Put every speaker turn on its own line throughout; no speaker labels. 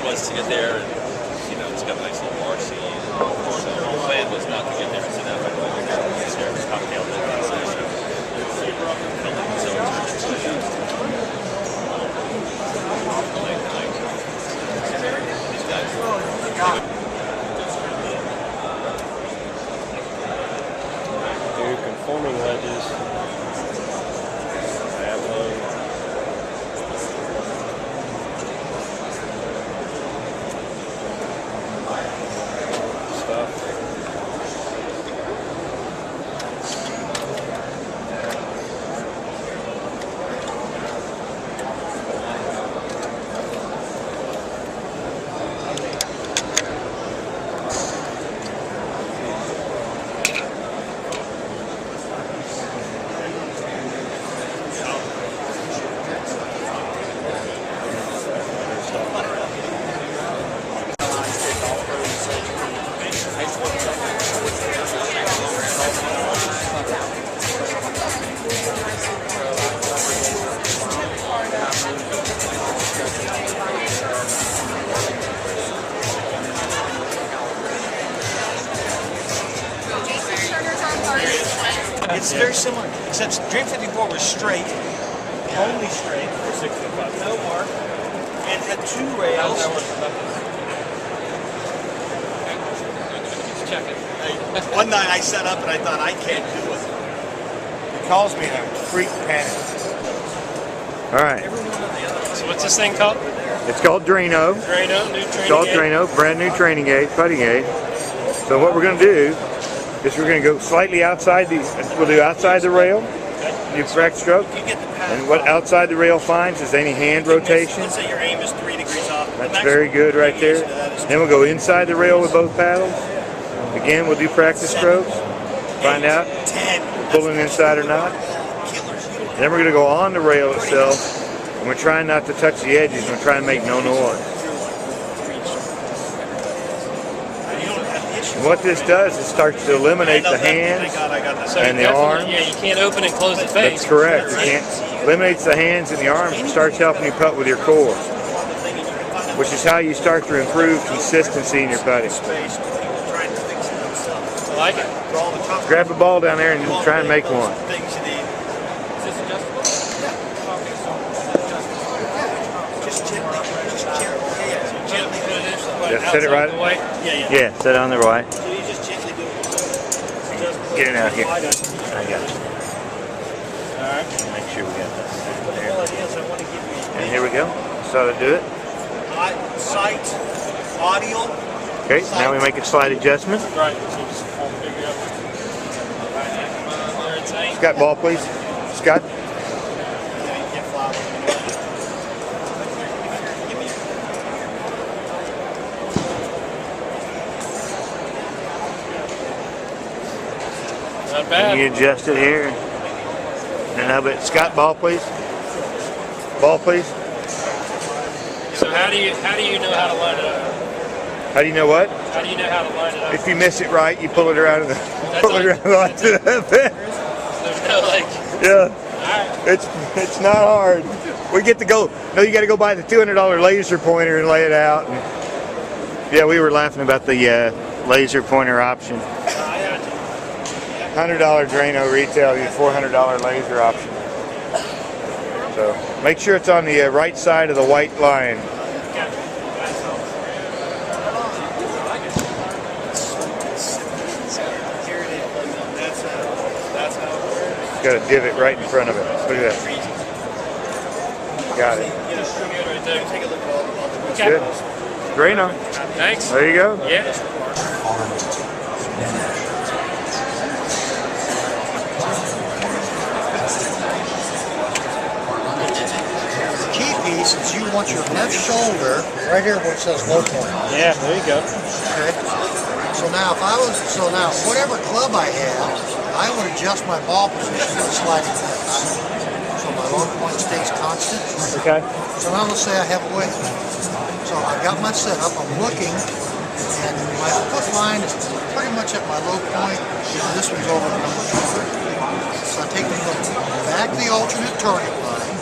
was to get there, and you know, it's got a nice little bar scene. So the plan was not to get there and sit down by the way. There's cocktail business,
New conforming ledges.
It's very similar, except Dream 54 was straight, only straight, no mark, and had 2 rails. One night I sat up and I thought, I can't do it.
He calls me a freak panic. All right.
So what's this thing called?
It's called Drano.
Drano, new training
It's called
aid.
Drano, brand new training aid, putting aid. So what we're going to do is we're going to go slightly outside the, we'll do outside the rail, do correct stroke, and what outside the rail finds is any hand rotation.
Let's say your aim is 3 degrees off.
That's very good right there. Then we'll go inside the rail with both paddles. Again, we'll do practice strokes, find out pulling inside or not. Then we're going to go on the rail itself, and we're trying not to touch the edges, and we're trying to make no noise. And what this does is starts to eliminate the hands and the arms.
Yeah, you can't open and close the face.
That's correct. You can't. Eliminates the hands and the arms and starts helping you putt with your core, which is how you start to improve consistency in your putting.
I like it.
Grab a ball down there and try and make one. Yeah, set it right. Yeah, set it on the right. Get it out here. I got it.
Alright.
Make sure we got that. And here we go. So to do it.
Sight, audio.
Okay, now we make a slight adjustment.
Right.
Scott, ball please. Scott.
Not bad.
And you adjust it here. And a bit. Scott, ball please. Ball please.
So how do you know how to line it up?
How do you know what?
How do you know how to line it up?
If you miss it right, you pull it around the line to the bit.
There's no like.
Yeah. It's not hard. We get to go. No, you got to go buy the $200 laser pointer and lay it out. And, yeah, we were laughing about the laser pointer option. $100 Drano retail, you $400 laser option. So make sure it's on the right side of the white line. Got a divot right in front of it. Look at that. Got it. That's good. Drano.
Thanks.
There you go.
Yeah.
Is you want your left shoulder right here where it says low point.
Yeah, there you go.
Okay. So now whatever club I have, I would adjust my ball position with sliding points. So my low point stays constant.
Okay.
So now let's say I have a weight. So I've got my setup, I'm looking, and my foot line is pretty much at my low point. This one's over my shoulder. So I take the foot back the alternate target line.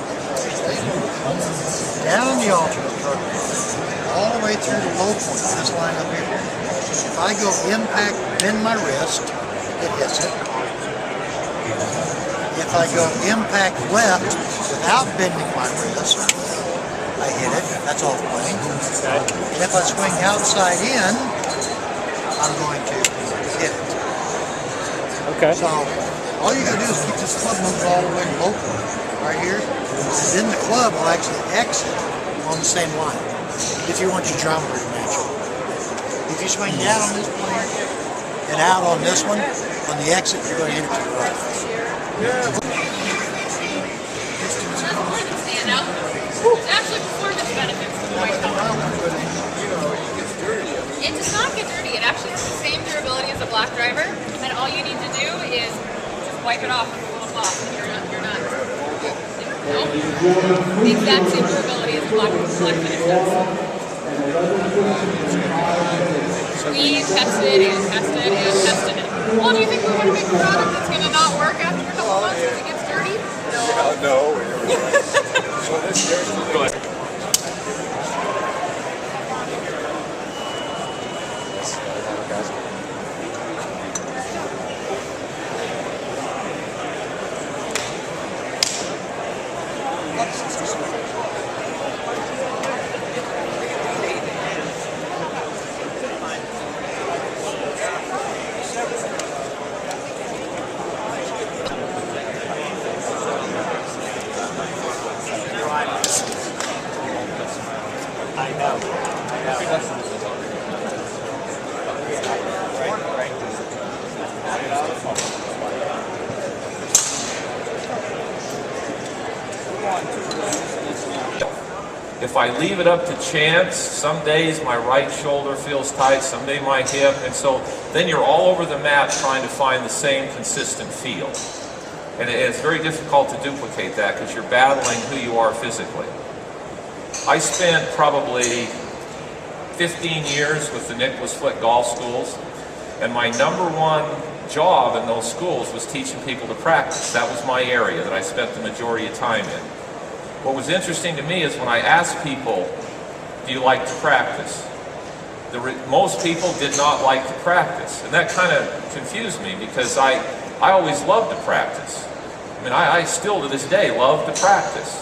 Down the alternate target line. all the way through the low point, this line up here. If I go impact, bend my wrist, it hits it. If I go impact left without bending my wrist, I hit it. That's off plane.
Okay.
And if I swing outside in, I'm going to hit it.
Okay.
So all you gotta do is keep this club moving all the way to low point, right here. And then the club will actually exit on the same line, if you want your geometry to match it. If you swing down on this plane and out on this one, on the exit, you're going to hit it to the right.
It's actually performance benefits to the white collar. It does not get dirty. It actually has the same durability as a black driver, and all you need to do is just wipe it off with a little cloth, and you're done. Nope. The exact same durability as a black finish does. We tested and tested and tested it. Well, do you think we want to make a product that's going to not work after a couple months because it gets dirty?
No. Go ahead. If I leave it up to chance, some days my right shoulder feels tight, some day my hip, and so then you're all over the map trying to find the same consistent feel. And it's very difficult to duplicate that because you're battling who you are physically. I spent probably 15 years with the Nicholas Flick Golf Schools, and my number one job in those schools was teaching people to practice. That was my area that I spent the majority of time in. What was interesting to me is when I asked people, do you like to practice? Most people did not like to practice. And that kind of confused me because I always loved to practice. I mean, I still to this day love to practice.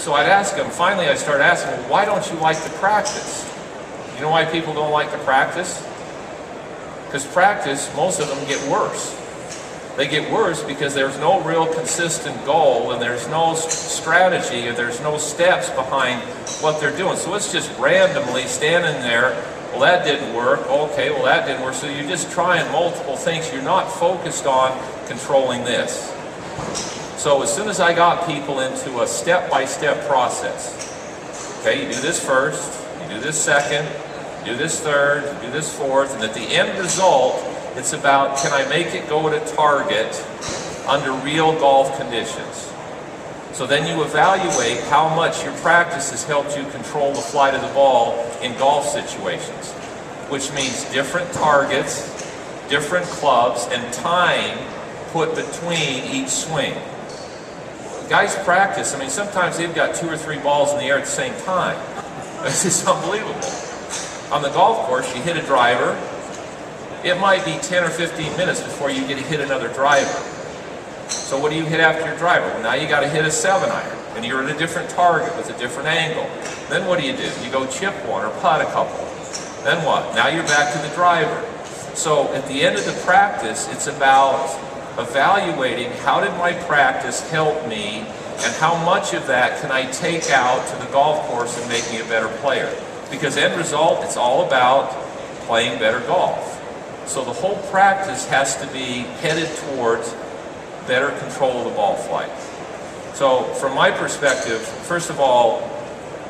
So I'd ask them, finally I started asking, well, why don't you like to practice? You know why people don't like to practice? Because practice, most of them get worse. They get worse because there's no real consistent goal and there's no strategy and there's no steps behind what they're doing. So it's just randomly standing there, well that didn't work, okay, well that didn't work. So you're just trying multiple things. You're not focused on controlling this. So as soon as I got people into a step-by-step process, okay, you do this first, you do this second, you do this third, you do this fourth, and at the end result, it's about, can I make it go to target under real golf conditions? So then you evaluate how much your practice has helped you control the flight of the ball in golf situations, which means different targets, different clubs, and time put between each swing. Guys practice, I mean, sometimes they've got 2 or 3 balls in the air at the same time. This is unbelievable. On the golf course, you hit a driver, it might be 10 or 15 minutes before you get to hit another driver. So what do you hit after your driver? Well, now you got to hit a 7-iron, and you're at a different target with a different angle. Then what do? You go chip one or putt a couple. Then what? Now you're back to the driver. So at the end of the practice, it's about evaluating how did my practice help me, and how much of that can I take out to the golf course and make me a better player. Because end result, it's all about playing better golf. So the whole practice has to be headed towards better control of the ball flight. So from my perspective, first of all,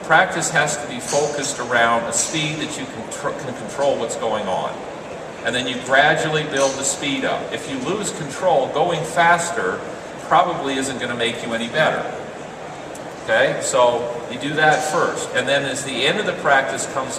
practice has to be focused around a speed that you can control what's going on. And then you gradually build the speed up. If you lose control, going faster probably isn't going to make you any better. Okay, so you do that first. And then as the end of the practice comes